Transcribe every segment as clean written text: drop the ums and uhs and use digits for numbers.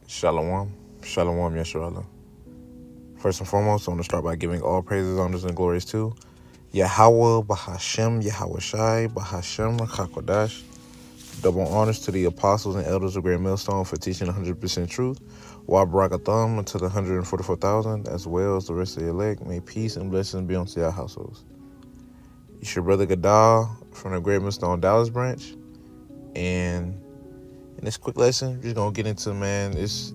Shalom. Shalom, Yeshua. First and foremost, I want to start by giving all praises, honors, and glories to Yahweh, Bahashem, Yahweh Shai, Bahashem, Hakodash. Double honors to the apostles and elders of Great Millstone for teaching 100% truth. Wa Barakatham to the 144,000, as well as the rest of the elect. May peace and blessings be unto your households. It's your brother Gadal from the Great Millstone Dallas branch. And in this quick lesson, we're just going to get into, man, it's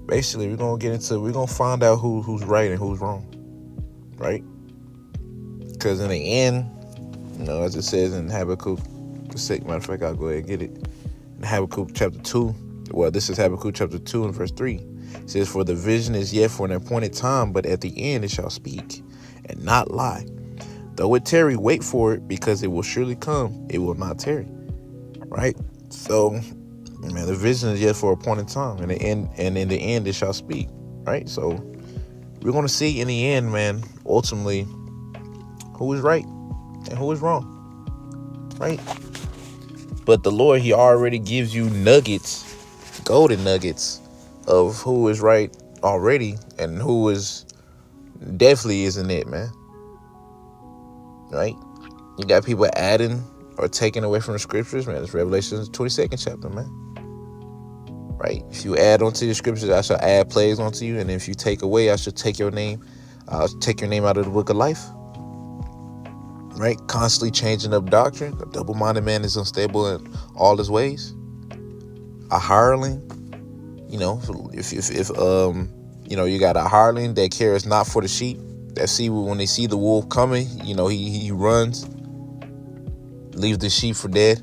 basically we're gonna find out who's right and who's wrong, right? Because in the end, as it says in Habakkuk, matter of fact, I'll go ahead and get it. In Habakkuk chapter 2, well, this is Habakkuk chapter 2 and verse 3. It says, "For the vision is yet for an appointed time, but at the end it shall speak and not lie. Though it tarry, wait for it, because it will surely come, it will not tarry." Right? So, man, the vision is yet for an appointed time, and in the end it shall speak. Right? So we're gonna see in the end, man, ultimately, who is right and who is wrong. Right? But the Lord, he already gives you nuggets, golden nuggets, of who is right already and who is definitely isn't it, man. Right? You got people adding or taking away from the scriptures, man. It's Revelation 22nd chapter, man. Right? If you add onto the scriptures, I shall add plagues onto you, and if you take away, I shall take your name. I'll take your name out of the book of life. Right? Constantly changing up doctrine. A double-minded man is unstable in all his ways. A hireling, if you got a hireling that cares not for the sheep, that see when they see the wolf coming, he runs, leaves the sheep for dead.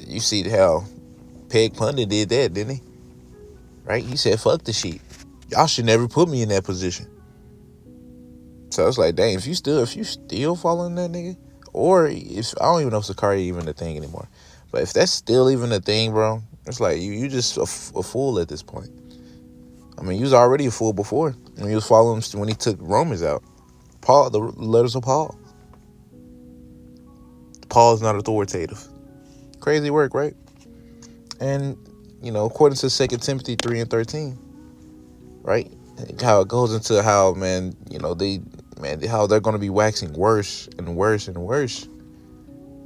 You see how Peg Pundit did that, didn't he? Right? He said, "Fuck the sheep. Y'all should never put me in that position." So it's like, dang, if you still following that nigga, or if I don't even know if Sakari even a thing anymore, but if that's still even a thing, bro, it's like you just a fool at this point. I mean, you was already a fool before when you was following when he took Romans out. Paul, the letters of Paul. Paul is not authoritative. Crazy work, right? And according to 2 Timothy 3 and 13, right? How it goes into how, man, how they're going to be waxing worse and worse and worse.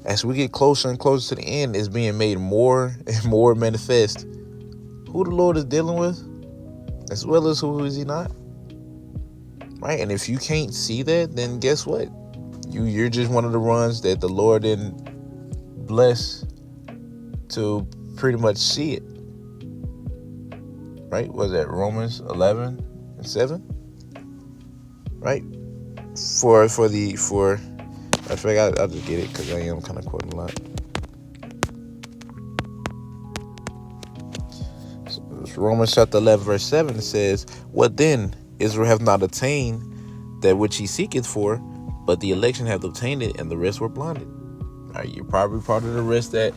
As we get closer and closer to the end, it's being made more and more manifest who the Lord is dealing with, as well as who is he not. Right? And if you can't see that, then guess what? You're just one of the ones that the Lord didn't bless to pretty much see it. Right? Was that Romans 11 and 7? Right? For I think I'll just get it because I am kind of quoting a lot. So Romans chapter 11 verse 7, it says, "What then? Israel hath not attained that which he seeketh for, but the election hath obtained it, and the rest were blinded." All right, you're probably part of the rest that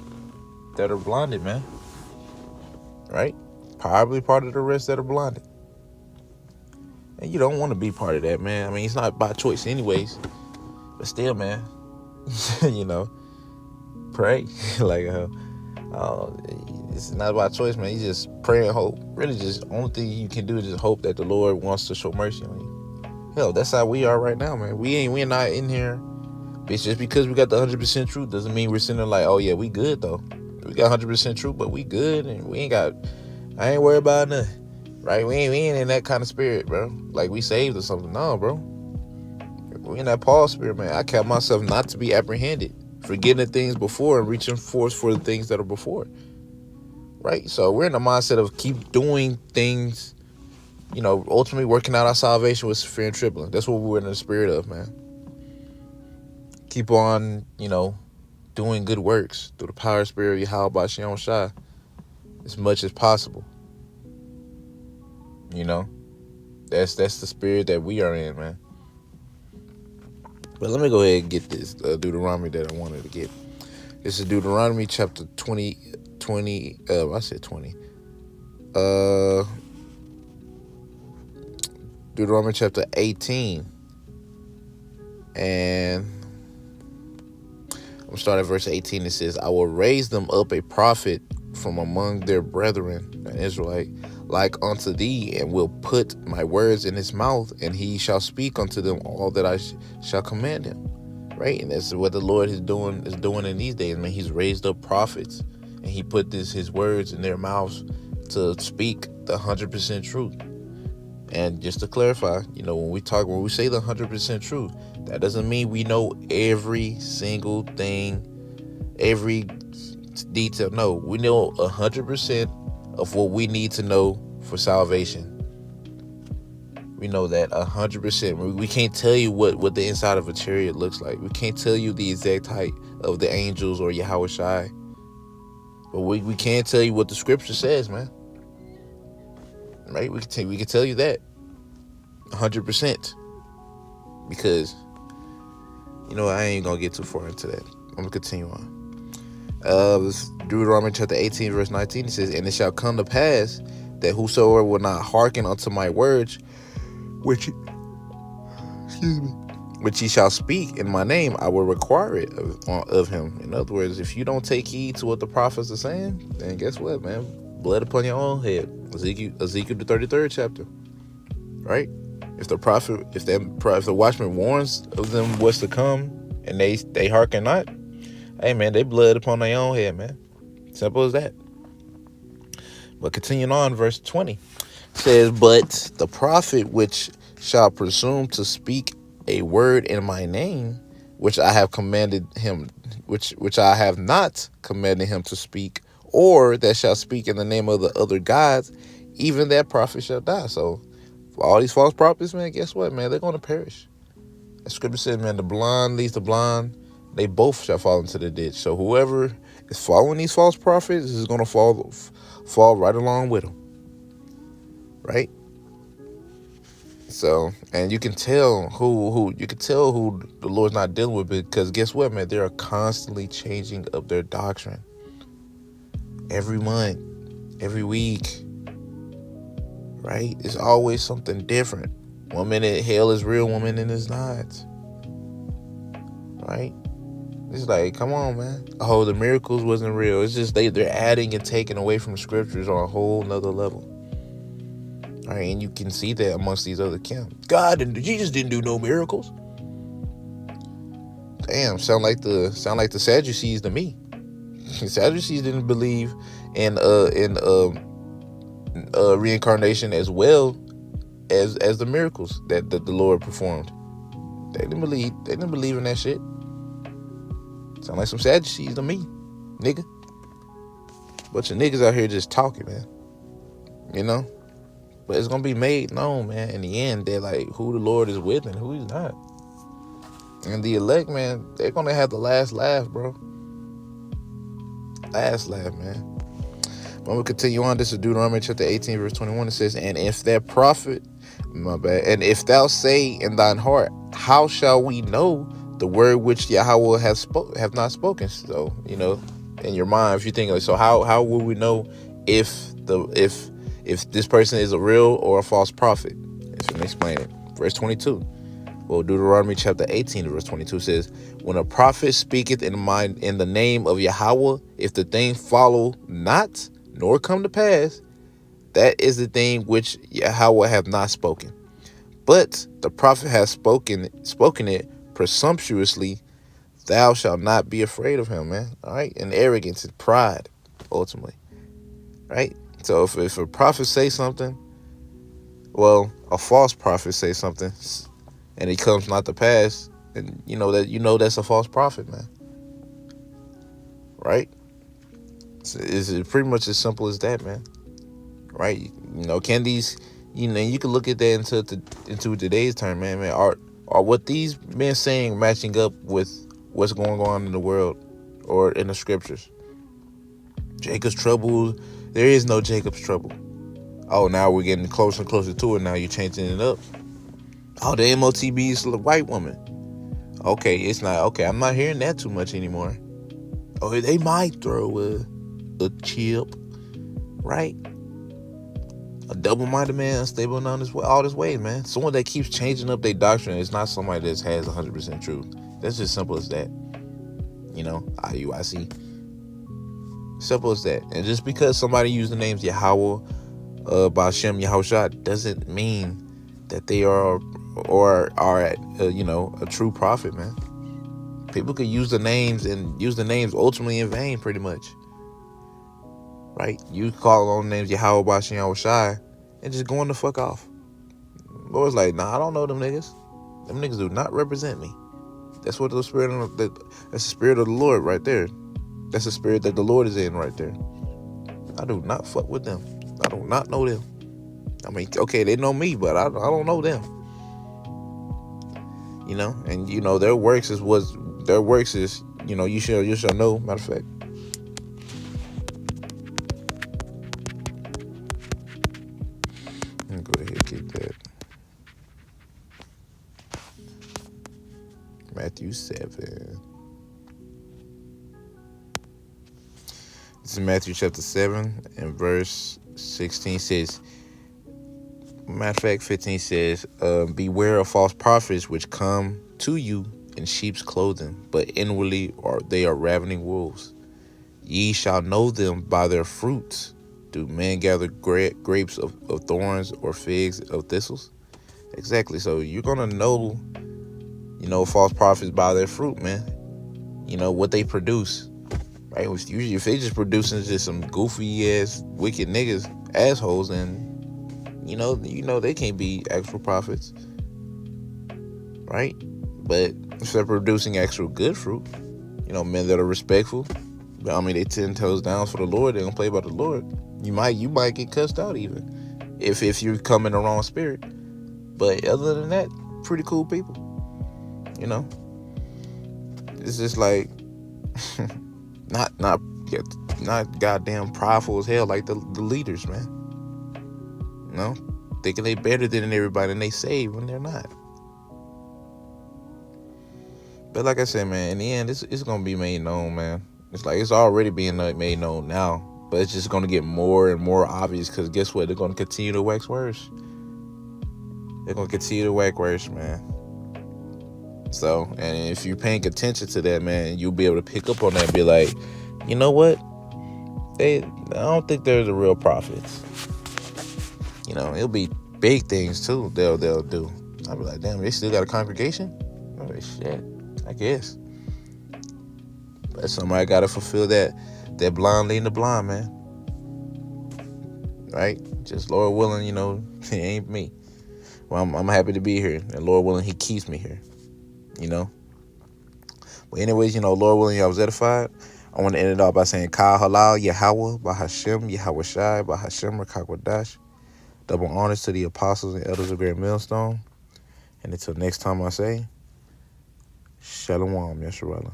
are blinded, man. Right? Probably part of the rest that are blinded. And you don't want to be part of that, man. I mean, it's not by choice anyways. But still, man, pray. Like, it's not by choice, man. You just pray and hope. Really, just only thing you can do is just hope that the Lord wants to show mercy on you. Hell, that's how we are right now, man. We're not in here. It's just because we got the 100% truth doesn't mean we're sitting there like, oh yeah, we good though. We got 100% truth, but we good, and I ain't worried about nothing. Right? We ain't in that kind of spirit, bro. Like we saved or something. No, bro. We in that Paul spirit, man. I count myself not to be apprehended, forgetting the things before and reaching forth for the things that are before. Right? So we're in the mindset of keep doing things, ultimately working out our salvation with fear and trembling. That's what we're in the spirit of, man. Keep on, doing good works through the power of spirit of Yahweh Bashem Shai as much as possible. That's the spirit that we are in, man. But let me go ahead and get this Deuteronomy that I wanted to get. This is Deuteronomy chapter 20. I said 20. Deuteronomy chapter 18. And I'm starting at verse 18. It says, "I will raise them up a prophet from among their brethren, an Israelite, like unto thee, and will put my words in his mouth, and he shall speak unto them all that I shall command him. Right? And that's what the Lord is doing in these days, man. He's raised up prophets, and he put his words in their mouths to speak the 100% truth. And just to clarify, when we say the 100% truth, that doesn't mean we know every single thing, every detail. No, we know 100% of what we need to know for salvation. We know that 100%. We can't tell you what the inside of a chariot looks like. We can't tell you the exact height of the angels or Yahweh Shai. But we can tell you what the scripture says, man. Right? We can tell you that 100%. Because, I ain't going to get too far into that. I'm going to continue on. Deuteronomy chapter 18, verse 19, it says, and it shall come to pass that whosoever will not hearken unto my words, which he shall speak in my name, I will require it of him. In other words, if you don't take heed to what the prophets are saying, then guess what, man? Blood upon your own head. Ezekiel the 33rd chapter. Right? If the watchman warns of them what's to come, and they hearken not, hey man, they blood upon their own head, man. Simple as that. But continuing on, verse 20 says, but the prophet which shall presume to speak a word in my name, which I have commanded him, which I have not commanded him to speak, or that shall speak in the name of the other gods, even that prophet shall die. So for all these false prophets, man, guess what, man? They're going to perish. The scripture says, man, the blind leads the blind. They both shall fall into the ditch. So whoever is following these false prophets is going to fall right along with them. Right? So, and you can tell who the Lord's not dealing with, because guess what, man? They are constantly changing up their doctrine. Every month, every week. Right? It's always something different. 1 minute hell is real, 1 minute it's not. Right? It's like, come on, man. Oh, the miracles wasn't real. It's just they're adding and taking away from scriptures on a whole nother level. All right, and you can see that amongst these other camps. Jesus didn't do no miracles. Damn, sound like the Sadducees to me. The Sadducees didn't believe in reincarnation as well as the miracles that the Lord performed. They didn't believe in that shit. Sound like some Sadducees to me, nigga. Bunch of niggas out here just talking, man. But it's gonna be made known, man. In the end, they're like who the Lord is with and who he's not. And the elect, man, they're gonna have the last laugh, bro. Last laugh, man. When we continue on, this is Deuteronomy chapter 18, verse 21. It says, and if that prophet, and if thou say in thine heart, how shall we know the word which Yahweh have not spoken? So, in your mind, if you think like, so how will we know if this person is a real or a false prophet? Let's explain it. Verse 22. Well, Deuteronomy chapter 18, verse 22 says, when a prophet speaketh in the name of Yahweh, if the thing follow not, nor come to pass, that is the thing which Yahweh have not spoken. But the prophet has spoken it presumptuously, thou shalt not be afraid of him, man. All right? And arrogance and pride, ultimately. Right? So if a prophet say something, well, a false prophet say something, and it comes not to pass, and that's a false prophet, man. Right? It's pretty much as simple as that, man. Right? Can these, you can look at that into today's term, man. Are what these men saying matching up with what's going on in the world or in the scriptures? Jacob's trouble. There is no Jacob's trouble. Oh, now we're getting closer and closer to it. Now you're changing it up. Oh, the MOTB is a white woman. Okay, it's not. Okay, I'm not hearing that too much anymore. Oh, they might throw a chip, right? A double-minded man, unstable in all his ways, man. Someone that keeps changing up their doctrine is not somebody that has 100% truth. That's just simple as that. IUIC. Simple as that. And just because somebody used the names Yahweh, Bashem, Yahushua, doesn't mean that they are or are a true prophet, man. People could use the names and use the names ultimately in vain, pretty much. Right? You call on names Yahweh, Bashem, Yahushua, and just going the fuck off. Lord's like, nah, I don't know them niggas. Them niggas do not represent me. That's what that's the spirit of the Lord right there. That's the spirit that the Lord is in right there. I do not fuck with them. I do not know them. I mean, okay, they know me, but I don't know them. And their works is you shall know. Matter of fact, let me go ahead and get that. Matthew 7. This is Matthew chapter 7 and verse 16 says, matter of fact, 15 says, beware of false prophets which come to you in sheep's clothing, but inwardly they are ravening wolves. Ye shall know them by their fruits. Do men gather grapes of thorns or figs of thistles? Exactly. So you're going to know, false prophets by their fruit, man. What they produce. Right? Usually if they just producing just some goofy ass wicked niggas, assholes, then they can't be actual prophets. Right? But if they're producing actual good fruit, men that are respectful, they 10 toes down for the Lord, they're gonna play by the Lord. You might get cussed out even if you come in the wrong spirit. But other than that, pretty cool people. It's just like not goddamn prideful as hell like the leaders, man. Thinking they better than everybody and they save when they're not. But like I said, man, in the end, it's gonna be made known, man. It's like it's already being made known now, but it's just gonna get more and more obvious because guess what? They're gonna continue to wax worse. They're gonna continue to wax worse, man. So, and if you're paying attention to that, man, you'll be able to pick up on that and be like, you know what? I don't think they're the real prophets. It'll be big things too. They'll do. I'll be like, damn, they still got a congregation? Oh shit, I guess. But somebody got to fulfill that blind leading the blind, man. Right? Just Lord willing, it ain't me. Well, I'm happy to be here, and Lord willing, He keeps me here. But anyways, Lord willing, I was edified. I want to end it off by saying, Kal Halal, Yahweh, Bahashem, Yahweh Shai, Bahashem, Rakakwadash. Double honors to the apostles and elders of Great Millstone. And until next time I say, Shalom, Yesharallah.